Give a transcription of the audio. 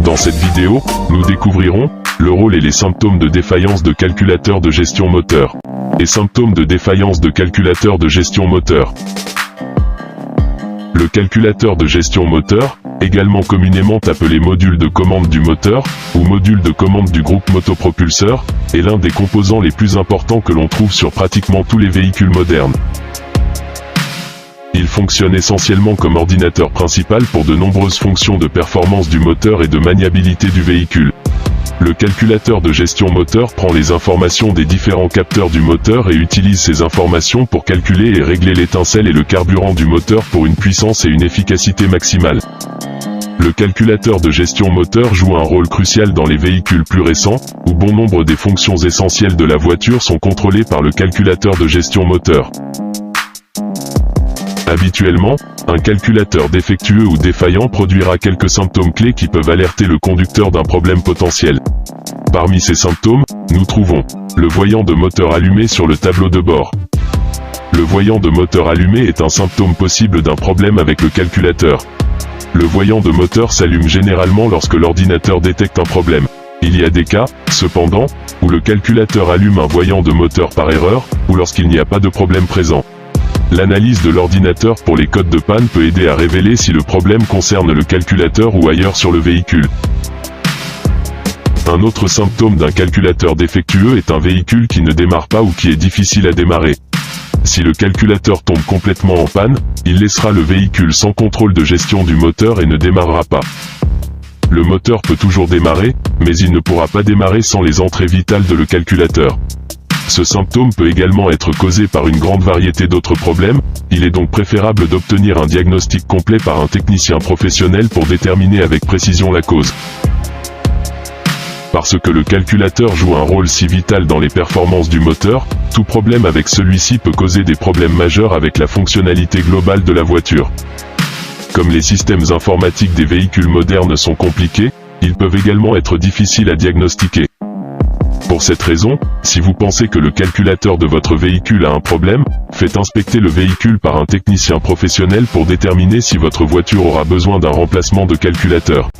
Dans cette vidéo, nous découvrirons le rôle et les symptômes de défaillance de calculateur de gestion moteur. Les symptômes de défaillance de calculateur de gestion moteur. Le calculateur de gestion moteur, également communément appelé module de commande du moteur, ou module de commande du groupe motopropulseur, est l'un des composants les plus importants que l'on trouve sur pratiquement tous les véhicules modernes. Il fonctionne essentiellement comme ordinateur principal pour de nombreuses fonctions de performance du moteur et de maniabilité du véhicule. Le calculateur de gestion moteur prend les informations des différents capteurs du moteur et utilise ces informations pour calculer et régler l'étincelle et le carburant du moteur pour une puissance et une efficacité maximale. Le calculateur de gestion moteur joue un rôle crucial dans les véhicules plus récents, où bon nombre des fonctions essentielles de la voiture sont contrôlées par le calculateur de gestion moteur. Habituellement, un calculateur défectueux ou défaillant produira quelques symptômes clés qui peuvent alerter le conducteur d'un problème potentiel. Parmi ces symptômes, nous trouvons le voyant de moteur allumé sur le tableau de bord. Le voyant de moteur allumé est un symptôme possible d'un problème avec le calculateur. Le voyant de moteur s'allume généralement lorsque l'ordinateur détecte un problème. Il y a des cas, cependant, où le calculateur allume un voyant de moteur par erreur, ou lorsqu'il n'y a pas de problème présent. L'analyse de l'ordinateur pour les codes de panne peut aider à révéler si le problème concerne le calculateur ou ailleurs sur le véhicule. Un autre symptôme d'un calculateur défectueux est un véhicule qui ne démarre pas ou qui est difficile à démarrer. Si le calculateur tombe complètement en panne, il laissera le véhicule sans contrôle de gestion du moteur et ne démarrera pas. Le moteur peut toujours démarrer, mais il ne pourra pas démarrer sans les entrées vitales de le calculateur. Ce symptôme peut également être causé par une grande variété d'autres problèmes, il est donc préférable d'obtenir un diagnostic complet par un technicien professionnel pour déterminer avec précision la cause. Parce que le calculateur joue un rôle si vital dans les performances du moteur, tout problème avec celui-ci peut causer des problèmes majeurs avec la fonctionnalité globale de la voiture. Comme les systèmes informatiques des véhicules modernes sont compliqués, ils peuvent également être difficiles à diagnostiquer. Pour cette raison, si vous pensez que le calculateur de votre véhicule a un problème, faites inspecter le véhicule par un technicien professionnel pour déterminer si votre voiture aura besoin d'un remplacement de calculateur.